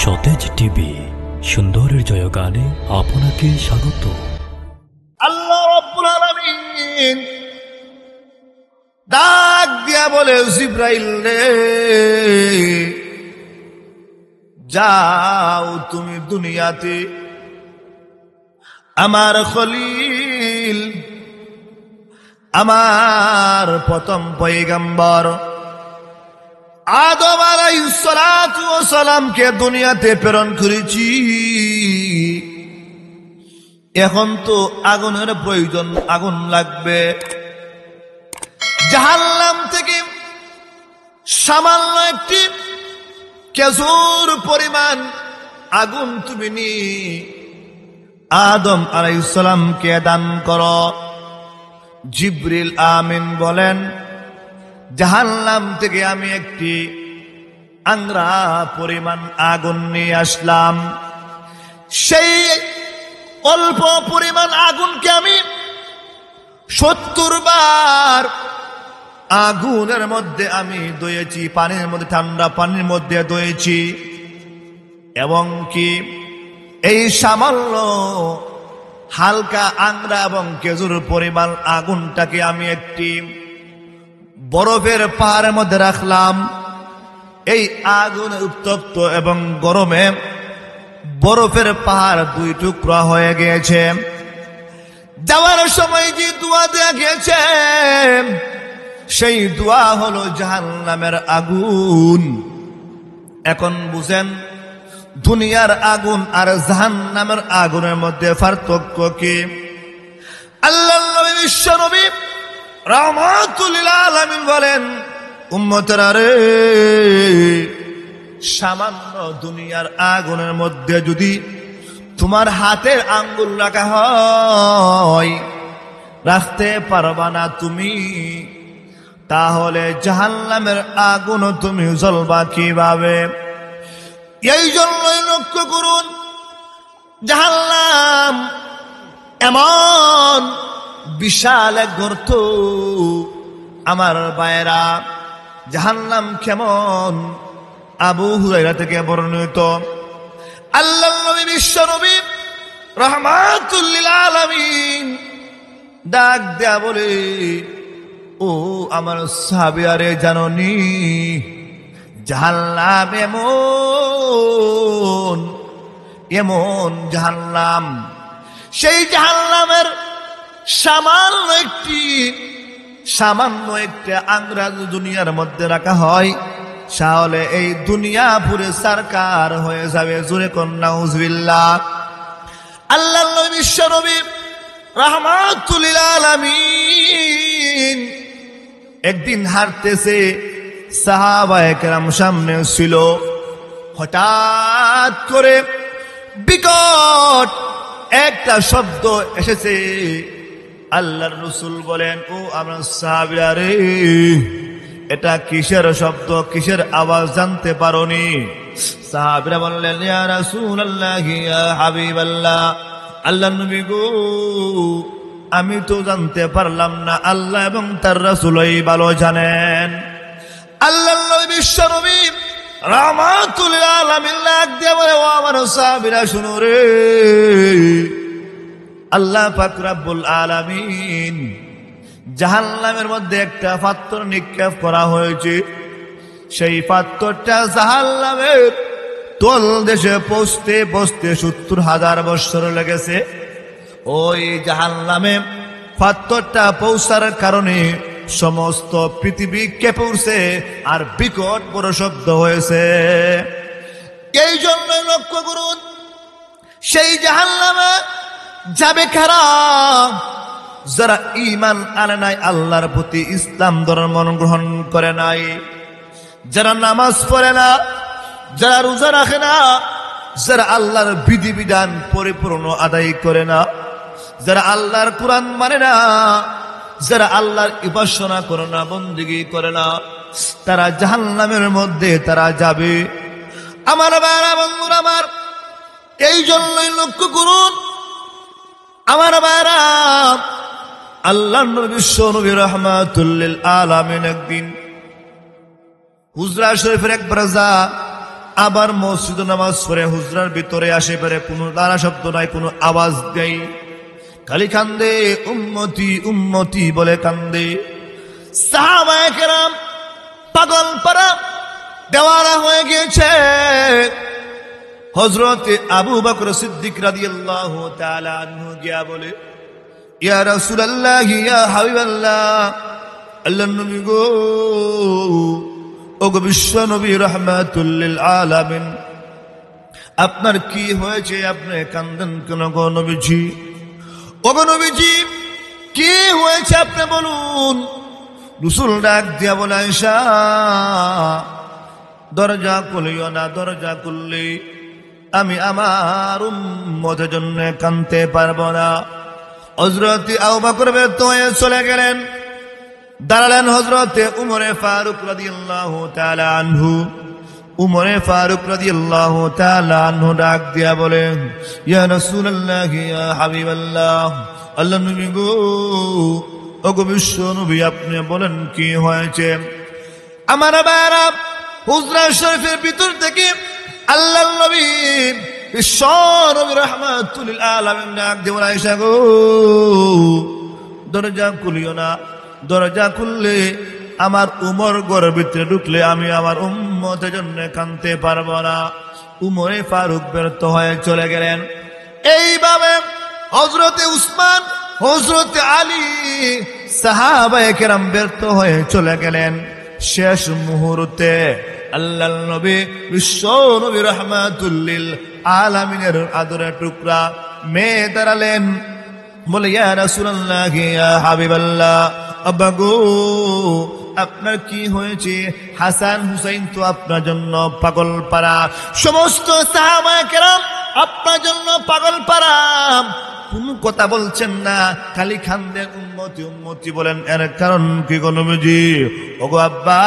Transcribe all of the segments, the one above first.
সতেজ টিভি সুন্দরের জয়গানে আপনাকে স্বাগত। আল্লাহ রাব্বুল আলামিন ডাক দিয়া বলে, জিবরাইল রে, যাও তুমি দুনিয়াতে আমার খলিল, আমার প্রথম পয়গম্বর আদম আলাইহিস সালাতু ওয়াস সালামকে দুনিয়াতে প্রেরণ করেছি। এখন তো আগুনের প্রয়োজন, আগুন লাগবে। জাহান্নাম থেকে সামান্য একটি খেজুর পরিমাণ আগুন তুমি নি আদম আলাইহিস সালামকে দান করো। জিবরিল আমিন বলেন, জাহান্নাম থেকে আমি একটি আংরা পরিমাণ আগুন নিয়ে আসলাম। সেই অল্প পরিমাণ আগুনকে আমি 70 বার আগুনের মধ্যে আমি দয়েছি, পানির মধ্যে, ঠান্ডা পানির মধ্যে দয়েছি। এবং কি এই সামান্য হালকা আংরা এবং খেজুর পরিমাণ আগুনটাকে আমি একটি বরফের পাহাড়ের মধ্যে রাখলাম। এই আগুনের উত্তপ্ত এবং গরমে বরফের পাহাড় 2 টুকরা হয়ে গিয়েছে। যাওয়ার সময় যে দোয়া দেয়া গিয়েছে, সেই দোয়া হলো জাহান্নামের আগুন। এখন বুঝেন, দুনিয়ার আগুন আর জাহান্নামের আগুনের মধ্যে পার্থক্য কি? আল্লাহর নবী, বিশ্ব নবী রাহমাতুল লিল আলামিন বলেন, উম্মতেরা রে, সামান্য দুনিয়ার আগুনের মধ্যে যদি তোমার হাতের আঙ্গুল রাখা হয়, রাখতে পারবা না তুমি, তাহলে জাহান্নামের আগুন তুমি জ্বলবা কিভাবে? এই জন্যই লক্ষ্য করুন, জাহান্নাম এমন বিশাল এক গর্ত। আমার ভাইয়েরা, জাহান্নাম কেমন? আবু হুরায়রা থেকে বর্ণিত, আল্লাহর নবী, বিশ্ব নবী রাহমাতুল লিল আলামিন ডাক দেয়া বলে, ও আমার সাহাবীরা, জানোনি জাহান্নাম এমন এমন জাহান্নাম, সেই জাহান্নামের সামান্য একটি আংরা দুনিয়ার মধ্যে রাখা হয়, তাহলে এই দুনিয়া পুরে সরকার হয়ে যাবে। জোরে কোন নাউজুবিল্লাহ। আল্লাহর নবী, বিশ্ব নবী রাহমাতুল লিল আলামিন একদিন হাঁটতেছে, সাহাবায়ে কেরাম সামনে ছিল। হঠাৎ করে বিকট একটা শব্দ এসেছে। আল্লাহর রাসূল বলেন, ও আমার সাহাবীরা রে, এটা কিসের শব্দ, কিসের আওয়াজ জানতে পারোনি? সাহাবীরা বললেন, ইয়া রাসূলুল্লাহ, ইয়া হাবিবাল্লাহ, আল্লাহর নবী গো, আমি তো জানতে পারলাম না, আল্লাহ এবং তার রাসূলই ভালো জানেন। আল্লাহর নবী, বিশ্ব নবী রাহমাতুল লিল আলামিন ডাক দিয়ে বলে, ও আমার সাহাবীরা শুনো রে, আল্লাহ পাক রব্বুল আলামিন জাহান্নামের মধ্যে একটা পাথর নিক্ষেপ করা হয়েছে। সেই পাথরটা জাহান্নামের তল দেশে পৌঁছতে 70,000 বছর লেগেছে। ওই জাহান্নামে পাথরটা পৌঁছার কারণে সমস্ত পৃথিবী কেঁপে উঠছে আর বিকট বড় শব্দ হয়েছে। এই জন্য লক্ষ্য করুন, সেই জাহান্নামে যাবে কারা? যারা ঈমান আনে নাই, আল্লাহর প্রতি ইসলাম ধর্ম গ্রহণ করে নাই, যারা নামাজ পড়ে না, যারা রোজা রাখে না, যারা আল্লাহর বিধিবিধান পরিপূর্ণ আদায় করে না, যারা আল্লাহর কোরআন মানে না, যারা আল্লাহর উপাসনা করে না, বন্দেগী করে না, তারা জাহান্নামের মধ্যে তারা যাবে। আমার ভাইরা, বন্ধুরা আমার, এই জন্যই লক্ষ্য করুন, আমার ভাইরা, আল্লাহর নবী, বিশ্ব নবী রাহমাতুল লিল আলামিন একদিন হুজরা শরীফের এক বারাজা আবার মসজিদ নামাজ পড়ে হুজরার ভিতরে আসে পারে কোনো দাঁড়া শব্দ নাই, কোনো আওয়াজ দেই, খালি কান্দে, উম্মতি উম্মতি বলে কান্দে। সাহাবায়ে কেরাম পাগল পারা দেওয়ানা হয়ে গিয়েছে। হযরতে আবু বকর সিদ্দিক রাদিয়াল্লাহু তাআলা আনহু গিয়া বলে, ইয়া রাসূলুল্লাহ, ইয়া হাবিবাল্লাহ, আল্লাহর নবী গো, ওগো বিশ্ব নবী রাহমাতুল লিল আলামিন, আপনার কি হয়েছে? আপনি কান্দেন কেন গো নবীজি? ওগো নবীজি, কি হয়েছে আপনি বলুন। রাসূল ডাক দিয়া বলে, আয়েশা, দরজা খুলিও না, দরজা খুললে আমি আমার উম্মতের জন্য কাঁদতে পারবো না। হযরত আবু বকর ব্যর্থ হয়ে চলে গেলেন। দাঁড়ালেন হযরতে উমরে ফারুক রাদিয়াল্লাহু তাআলা আনহু। উমরে ফারুক রাদিয়াল্লাহু তাআলা আনহু ডাক দিয়া বলেন, ইয়া রাসূলুল্লাহ, ইয়া হাবিবাল্লাহ, আল্লাহর নবী গো, ওগো বিশ্ব নবী, আপনি বলেন কি হয়েছে? আমার ভাইরা, হুজরা শরীফের ভিতর থেকে আল্লাহর নবী বিশ্ব নবী রাহমাতুল লিল আলামিন ডাক দিয়ে বলে, আয়েশা গো, দরজা খুলিও না, দরজা খুললে আমার উমর ঘরের ভিতরে ঢুকলে আমি আমার উম্মতের জন্য কাঁদতে পারবো না। উমরে ফারুক ব্যর্থ হয়ে চলে গেলেন। এইভাবে হযরতে উসমান, হযরতে আলী, সাহাবায়ে কেরাম ব্যর্থ হয়ে চলে গেলেন। শেষ মুহূর্তে আল্লাহর নবী বিশ্ব নবী রাহমাতুল লিল আলামিনের আদরের টুকরা মেয়ে দাঁড়ালেন, বলে, ইয়া রাসূলুল্লাহ, ইয়া হাবিবাল্লাহ, আব্বা গো, আপনার কি হয়েছে? হাসান হুসাইন তো আপনার জন্য পাগল পারা, সমস্ত সাহাবায়ে কেরাম আপনার জন্য পাগল পারা, কোনো কথা বলছেন না, খালি খান্দেন, উম্মতি উম্মতি বলেন। এর কারণ কি গো নবীজি? ওগো আব্বা,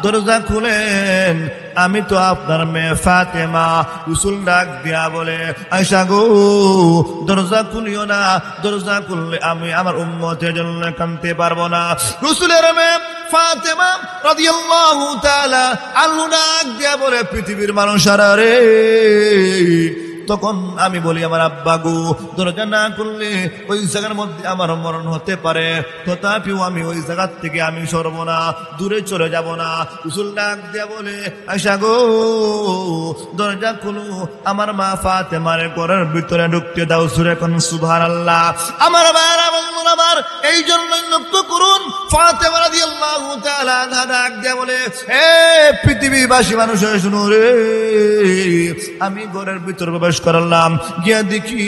দরজা খুলেন, আমি তো আপনার মেয়ে ফাতেমা। রাসূল ডাক দিয়া বলে, আয়েশা গো, দরজা খুলিও না, দরজা খুললে আমি আমার উম্মতের জন্য কাঁদতে পারবো না। রাসূলের মেয়ে ফাতেমা রাদিয়াল্লাহু তাআলা আনহা ডাক দিয়া বলে, পৃথিবীর মানুষেরা রে, তখন আমি বলি, আমার আব্বা গো, দরজা না খুললে ওই জায়গার মধ্যে আমার মরণ হতে পারে, তথাপিও আমি ওই জায়গার থেকে আমি সরব না, দূরে চলে যাব না। রাসূল ডাক দিয়া বলে, আয়েশা গো, দরজা খুলো, আমার মা ফাতেমার ঘরের ভিতরে ঢুকতে দাও। সূরা কোন সুবহানাল্লাহ। আমার ভাইরা বন্ধুরা আমার, এই জন্যই লক্ষ্য করুন, ফাতেমা রাদিয়াল্লাহু তাআলা আনহা ডাক দিয়া বলে, হে পৃথিবীবাসী মানুষ শুনো রে, আমি ঘরের ভিতরে প্রবেশ করলাম, গিয়া দেখি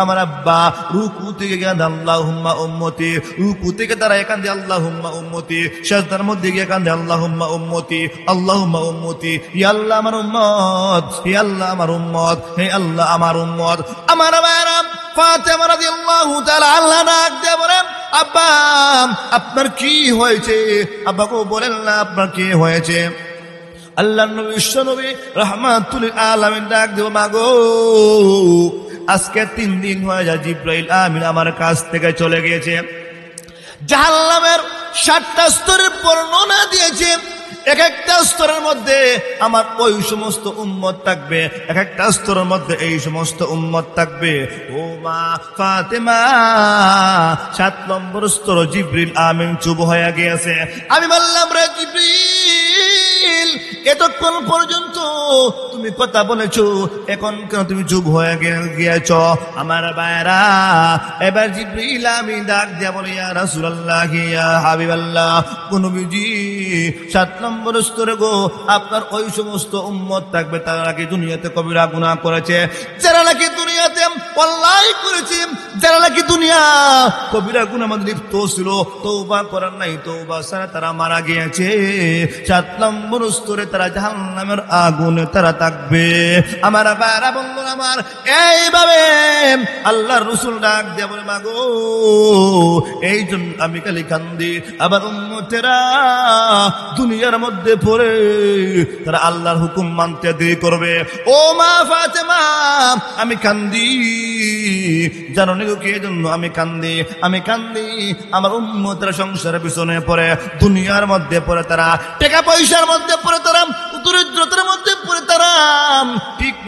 আমার আব্বা রুকু থেকে কাঁদে, আল্লাহুম্মা উম্মতি, রুকু থেকে তারা কাঁদে, আল্লাহুম্মা উম্মতি, সিজদার মধ্যে গিয়ে কাঁদে, আল্লাহুম্মা উম্মতি, আল্লাহুম্মা উম্মতি, ইয়া আল্লাহ আমার উম্মত, হে আল্লাহ আমার উম্মত, হে আল্লাহ আমার উম্মত। আমার ভাইরা, ফাতেমা রাদিয়াল্লাহু তাআলা আল্লাহ ডাক দিয়ে বলেন, আব্বা, আপনার কি হয়েছে? আব্বা গো, বলেন না আপনার কি হয়েছে? আল্লাহর নবী বিশ্ব নবী রাহমাতুল লিল আলামিন ডাক দেব, মাগো, আজকে 3 দিন হয়ে যায় জিবরাইল আমিন আমার কাছ থেকে চলে গিয়েছে। জাহান্নামের 7টা স্তরের বর্ণনা দিয়েছে। এক একটা স্তরের মধ্যে আমার ওই সমস্ত উম্মত থাকবে, এক একটা স্তরের মধ্যে এই সমস্ত উম্মত থাকবে। ও মা ফাতেমা, 7 নম্বর স্তর জিবরিল আমিন চুপ হয়ে গিয়েছে। আমি বললাম, রে জিবরিল, এতক্ষণ পর্যন্ত তুমি কথা বলেছো, এখন কেন তুমি চুপ হয়ে গিয়েছ? আমার ভাইরা, এবার জিবরিল আমিন ডাক দিয়া বলে, ইয়া রাসূলুল্লাহ, ইয়া হাবিবাল্লাহ, নবীজি, 7 নম্বর স্তরে গো, আপনার ওই সমস্ত উম্মত থাকবে তারা নাকি দুনিয়াতে কবিরা গুনাহ করেছে, যারা নাকি দুনিয়াতে অন্যায় করেছে, যারা নাকি দুনিয়া কবিরা গুনাহ মধ্যে লিপ্ত ছিল, তওবা করার নাই, তওবা ছাড়া তারা মারা গিয়েছে। 7 নম্বর স্তরে তারা জাহান্নামের আগুনে তারা থাকবে। আমার ভাইরা বন্ধুরা আমার, এইভাবে আল্লাহর রাসূল ডাক দিয়ে বলে, মাগো, এই জন্য আমি খালি কান্দি, আবার উম্মতেরা দুনিয়ার মধ্যে পড়ে তারা আল্লাহর হুকুম মানতে দেরি করবে। ও মা ফাতেমা, আমি কান্দি, জানো না কি জন্য আমি কান্দি? আমি কান্দি আমার উম্মতেরা সংসারের পিছনে পড়ে, দুনিয়ার মধ্যে পড়ে, তারা টাকা পয়সার মধ্যে পড়ে, তারা দরিদ্রতার মধ্যে পড়ে, তারা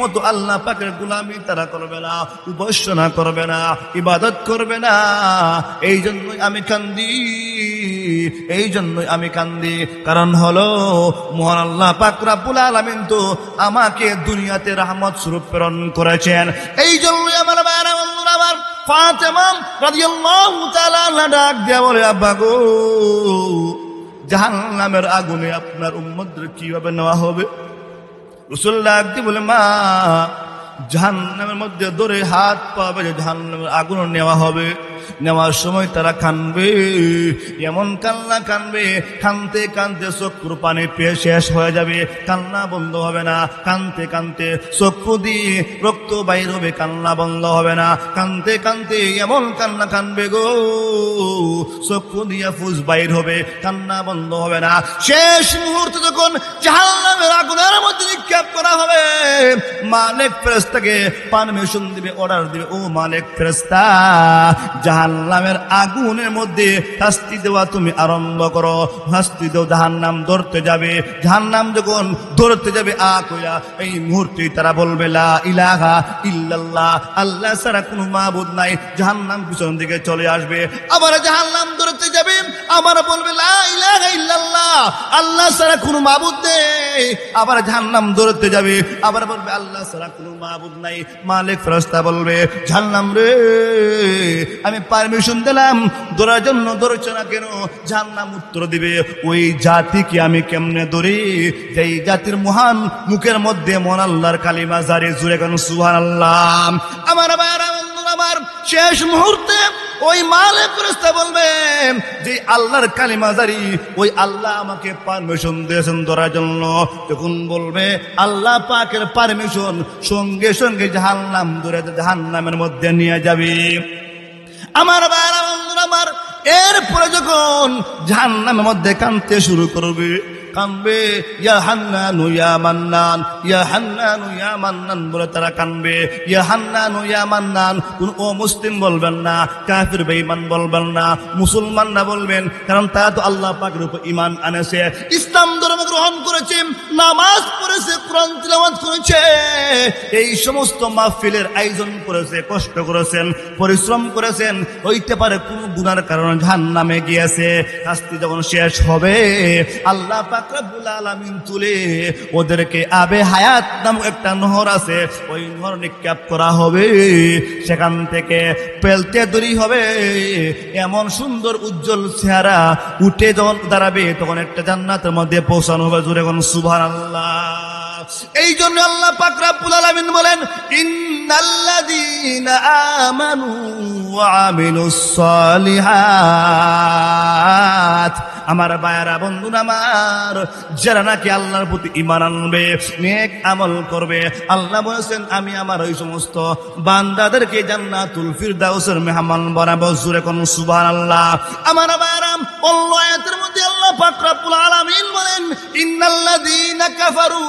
মতো আল্লাহ পাকের গোলামি তারা করবে না, উপাসনা করবে না, ইবাদত করবে না। এই জন্যই আমি কান্দি, এই জন্যই আমি কান্দি। কারণ হলো মহান আল্লাহ পাক রব্বুল আলামিন তো আমাকে দুনিয়াতে রহমত স্বরূপ প্রেরণ করেছেন। এই জন্যই আমার ভাইরা বন্ধুরা, আমার ফাতেমা রাদিয়াল্লাহু তাআলা আনহা ডাক দিয়া বলে, আব্বা গো, জাহান্নামের আগুনে আপনার উম্মতদের কিভাবে নেওয়া হবে? রাসূল ডাক দিয়ে বলে, মা, জাহান্নামের মধ্যে ধরে হাত পাবে, জাহান্নামের আগুন নেওয়া হবে। নেওয়ার সময় তারা কানবে, এমন কান্না কানবে, কানতে কানতে চক্ষুর পানি পেয়ে শেষ হয়ে যাবে, কান্না বন্ধ হবে না। কানতে কানতে চক্ষু দিয়ে রক্ত বাইর হবে, কান্না বন্ধ হবে না। কানতে কানতে এমন কান্না কানবে গো, চক্ষু দিয়ে ফুস বাইর হবে, কান্না বন্ধ হবে না। শেষ মুহূর্তে যখন জাহান্নামের আগুনের মধ্যে নিক্ষেপ করা হবে, মালিক ফেরেশতাকে পারমিশন দিবে, অর্ডার দিবে, ও মালিক ফেরেশতা, জাহান্নামের আগুনের মধ্যে শাস্তি দেওয়া তুমি আরম্ভ করো। শাস্তি দেও, জাহান্নাম ধরতে যাবে। জাহান্নাম যখন ধরতে যাবে কইরা, এই মুহূর্তে তারা বলবে, লা ইলাহা ইল্লাল্লাহ, আল্লাহ ছাড়া কোনো মাবুদ নাই। জাহান্নাম পিছন দিকে চলে আসবে, আবার জাহান্নাম ধরতে যাবে, আবার বলবে, লা ইলাহা ইল্লাল্লাহ, আল্লাহ ছাড়া কোনো মাবুদ নেই। আবার জাহান্নাম ধরতে যাবে, আবার বলবে, আল্লাহ ছাড়া কোনো মাবুদ নাই। মালিক ফেরেশতা বলবে, জাহান্নাম রে, আমি পারমিশন দিলাম, ধরার জন্য ধরছো না কেন? জাহান্নাম উত্তর দিবে, ওই জাতিকে আমি কেমনে ধরি, যেই জাতির মহান মুখের মধ্যে মন আল্লাহর কালিমা জারি। জুড়ে কেন সুবহানাল্লাহ। আমার ভাইরা বন্ধুরা, আমার শেষ মুহূর্তে ওই মালিক ফেরেশতা বলবে, যে আল্লাহর কালিমা জারি, ওই আল্লাহ আমাকে পারমিশন দিয়েছেন ধরার জন্য। তখন বলবে, আল্লাহ পাকের পারমিশন, সঙ্গে সঙ্গে জাহান্নাম ধরে জাহান্নামের মধ্যে নিয়ে যাবে। আমার ভাইরা বন্ধুরা, আমার এরপরে যখন জাহান্নামের মধ্যে কাঁদতে শুরু করবে, কানবে, ইয়া হান্নানু ইয়া মান্নান, ইয়া হান্নানু ইয়া মান্নান বলে তারা কানবে। ইয়া হান্নানু ইয়া মান্নান কোন ও মুসলিম বলবেন না, কাফির বেঈমান বলবেন না, মুসলমানরা বলবেন। কারণ তারা তো আল্লাহ পাকের উপর ঈমান আনেছে, ইসলাম ধর্ম গ্রহণ করেছে, নামাজ পড়েছে, কোরআন তিলাওয়াত করেছে, এই সমস্ত মাহফিলের আয়োজন করেছে, কষ্ট করেছেন, পরিশ্রম করেছেন। হইতে পারে কোন গুনার কারণে জাহান্নামে গিয়েছে। শাস্তি যখন শেষ হবে, আল্লাহ পাক রব্বুল আলামিন তুলে ওদেরকে আবে হায়াত নামক একটা নহর আছে, ওই নহর নিক্ষেপ করা হবে। সেখান থেকে পেলতে দড়ি হবে, এমন সুন্দর উজ্জ্বল চেহারা উঠে যখন দাঁড়াবে, তখন একটা জান্নাতের মধ্যে পৌঁছানো হবে। জোরে কোন সুবহানাল্লাহ। এই জন্য আল্লাহ পাক রব্বুল আলামিন বলেন, ইন্নাল্লাযীনা আমানু ওয়া আমিলুস সালিহাত। আমার ভাইয়েরা বন্ধুরা আমার, যারা নাকি আল্লাহর প্রতি ঈমান আনবে, নেক আমল করবে, আল্লাহ বলেছেন আমি আমার ওই সমস্ত বান্দাদেরকে জান্নাতুল ফিরদাউসের মেহমান বানাবো। জোরে কোন সুবহানাল্লাহ। আমার ভাইয়েরা, অন্য আয়াতের মধ্যে আল্লাহ পাক রব্বুল আলামিন বলেন, ইন্নাল্লাযীনা কাফারু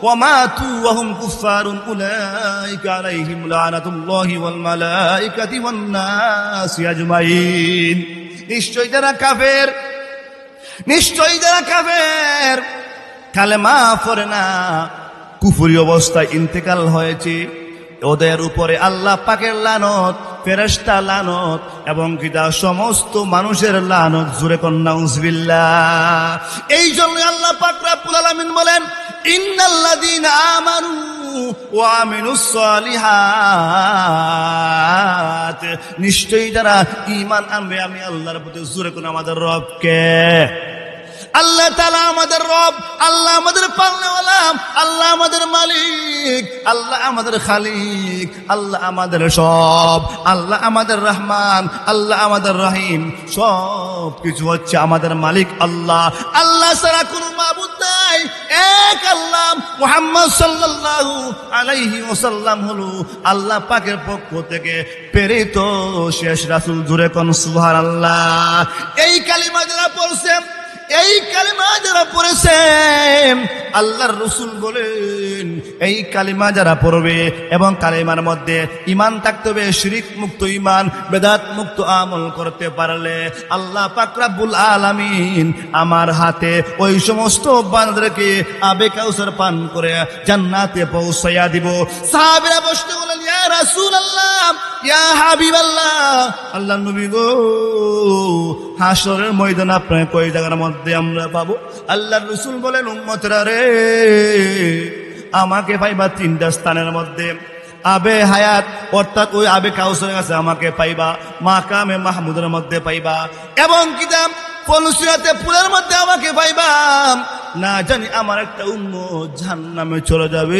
ওয়া মাতু ওয়া হুম কুফফারুন উলাইকা আলাইহিম লানাতুল্লাহি ওয়াল মালাইকাতি ওয়ান নাসি আজমাইন। নিশ্চয়ই যারা কাফের, নিশ্চয়ই যারা কাফের, কালেমা পড়ে না, কুফরি অবস্থায় ইন্তেকাল হয়েছে, ওদের উপরে আল্লাহ পাকের লানত, ফেরেশতা লানত, এবং কিতা সমস্ত মানুষের লানত। জোরে কোন নাউযুবিল্লাহ। এই জন্য আল্লাহ পাক রব্বুল আলামিন বলেন, ইন্নাল্লাযীনা আমানু ওয়া আমিলুস সালিহাত। নিশ্চয়ই যারা ঈমান আনবে আমি আল্লাহর প্রতি। জোরে কোন আমাদের রবকে। আল্লাহ তাআলা আমাদের রব, আল্লাহ আমাদের পালনেওয়ালা, আল্লাহ আমাদের মালিক, আল্লাহ আমাদের খালিক, আল্লাহ আমাদের সব, আল্লাহ আমাদের রহমান, আল্লাহ আমাদের রহিম, সব কিছু হচ্ছে আমাদের মালিক আল্লাহ। আল্লাহ ছাড়া কোনো মাবুদ নাই, এক আল্লাহ। মুহাম্মদ সাল্লাল্লাহু আলাইহি ওয়াসাল্লাম হলো আল্লাহ পাকের পক্ষ থেকে প্রেরিত শেষ রাসূল। জোরে কোন সুবহানাল্লাহ। এই কালিমা যারা পড়ছে, এই কালিমা যারা পড়েছে আল্লাহর রাসূল বলেন এই কালিমা যারা পড়বে এবং কালিমার মধ্যে ঈমান থাকতে হবে, শিরক মুক্ত ঈমান, বেদাত মুক্ত আমল করতে পারলে আল্লাহ পাক রব্বুল আলামিন আমার হাতে ওই সমস্ত বান্দাদেরকে আবে কাউসার পান করে জান্নাতে পৌঁছায়া দিব। সাহাবীরা প্রশ্ন করলেন, ইয়া রাসূলুল্লাহ, ইয়া হাবিবাল্লাহ, আল্লাহর নবী গো, হাসরের ময়দানে আপনার কই জায়গার মধ্যে আমরা পাবো? আল্লাহর রাসূল বলেন, উম্মতরা রে, আমাকে পাইবা তিনটা স্থানের মধ্যে। আবে হায়াত অর্থাৎ ওই আবে কাউসারের কাছে আমাকে পাইবা, মাকামে মাহমুদের মধ্যে পাইবা, এবং কিতাব ফলসিরাতে পুলের মধ্যে আমাকে পাইবা। না জানি আমার একটা উম্মত জাহান্নামে চলে যাবে।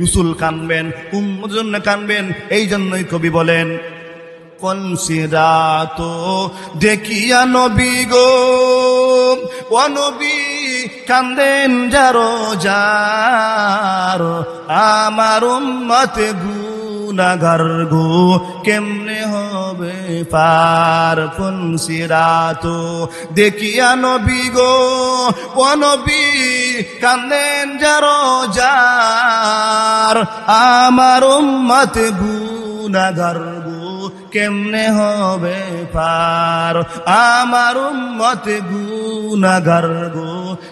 রাসূল কানবেন, উম্মতের জন্য কানবেন। এই জন্যই কবি বলেন, ফলসিরাত দেখিয়া নবী গো, ও নবী কান্দেন যারো যার, আমার উম্মত গুনাহগার গো কেমনে হবে পার। ফলসিরাত দেখিয়া নবী গো, ও নবী কান্দেন যারো যার, আমার উম্মত গুনাহগার গো কেমনে হবে পার, আমার উম্মত গুনাহগার গো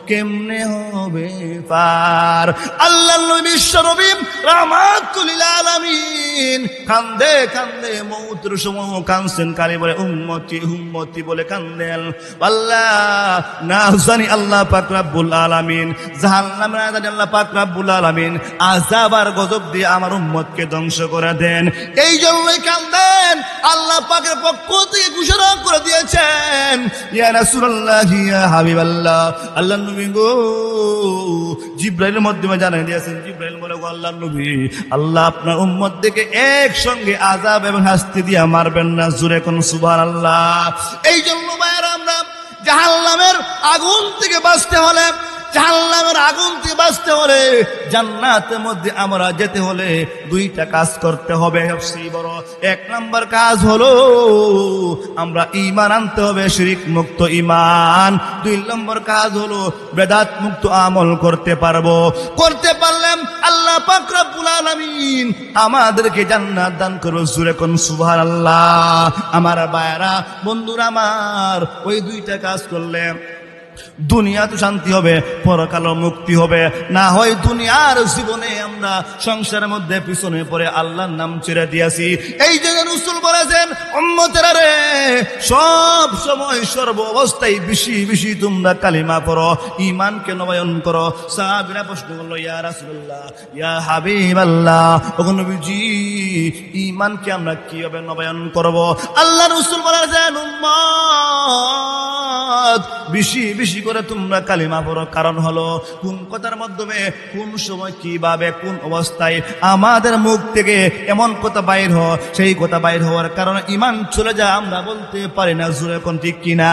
কেমনে হবে পার। আল্লাহ নবী বিশ্বনবী রাহমাতুল লিল আলামিন কান্দে কান্দে মৌতের সময় কাঁদছেন, কালে বলে উম্মতি উম্মতি বলে কান্দেন। আল্লাহ না জানি আল্লাহ পাক রব্বুল আলামিন জাহান্নাম না জানি আল্লাহ পাক রব্বুল আলামিন আযাব আর গজব দিয়ে আমার উম্মতকে ধ্বংস করে দেন। এই জন্যই কান্দেন। আল্লাহ পাকের পক্ষ থেকে ঘোষণা করে দিয়েছেন, ইয়া রাসূলুল্লাহ, ইয়া হাবিবাল্লাহ, আল্লাহর নবী গো, জিবরাইলের মাধ্যমে জানিয়ে দিয়েছেন। জিবরাইল বলে, গো আল্লাহর নবী, আল্লাহ আপনার উম্মতদেরকে একসঙ্গে আযাব এবং শাস্তি দিয়ে মারবেন না। জোরে কোন সুবহানাল্লাহ। এই জন্য ভাইরা, আমরা জাহান্নামের আগুন থেকে বাঁচতে হলে, জাহান্নামের আগুন থেকে বাঁচতে হলে, জান্নাতের মধ্যে আমরা যেতে হলে দুইটা কাজ করতে হবে। সবচেয়ে বড় এক নাম্বার কাজ হলো আমরা ঈমান আনতে হবে, শিরক মুক্ত ঈমান। দুই নম্বর কাজ হলো বেদাত মুক্ত আমল করতে পারবো। করতে পারলাম আল্লাহ পাক রব্বুল আলামিন আমাদেরকে জান্নাত দান করবে। জোরে কোন সুবহানাল্লাহ। আমার ভাইরা, বন্ধুরা আমার, ওই দুইটা কাজ করলে দুনিয়া তো শান্তি হবে, পরকালও মুক্তি হবে। না হয় দুনিয়ার জীবনে আমরা সংসারের মধ্যে পিছনে পড়ে আল্লাহর নাম ছেড়ে দিয়েছি। এই জন্য রাসূল বলেছেন, উম্মতেরা রে, সব সময় সর্ব অবস্থায় বেশি বেশি তোমরা কালিমা পড়ো, ঈমানকে নবায়ন করো। সাহাবীরা প্রশ্ন করলো, ইয়া রাসূলুল্লাহ, ইয়া হাবিবাল্লাহ, ওগো নবীজি, ঈমানকে আমরা কিভাবে নবায়ন করব? আল্লাহ রাসূল বলেছেন, উম্মত বেশি বেশি করে তোমরা কালিমা পড়ো। কারণ হলো কোন কথার মাধ্যমে, কোন সময়, কিভাবে, কোন অবস্থায় আমাদের মুখ থেকে এমন কথা বাইর হয়, সেই কথা বাইর হওয়ার কারণে ঈমান চলে যায়, আমরা বলতে পারি না। জোরে কোন ঠিক কিনা?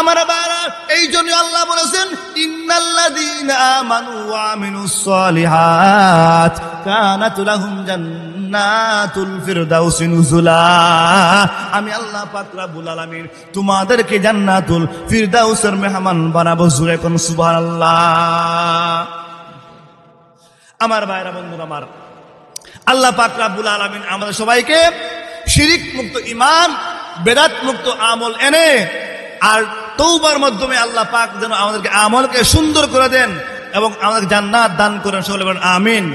আমার বাবা, এই জন্য আল্লাহ বলেছেন, ইন্নাল্লাযীনা আমানু ওয়া আমিলুস সালিহাত কানাত লাহুম জান্নাতুল ফিরদাউসি নুজুলা। আমি আল্লাহ পাক রব্বুল আলামিন তোমাদেরকে জান্নাতুল ফিরদাউসের মেহমান বানাবো। জোরে কোন সুবহানাল্লাহ। আমার ভাইরা, বন্ধুরা আমার, আল্লাহ পাক রব্বুল আলামিন আমাদের সবাইকে শিরক মুক্ত ঈমান, বেদাত মুক্ত আমল এনে আর তওবার মাধ্যমে আল্লাহ পাক যেন আমাদেরকে আমলকে সুন্দর করে দেন এবং আমাদেরকে জান্নাত দান করেন। সকলে বলেন আমিন।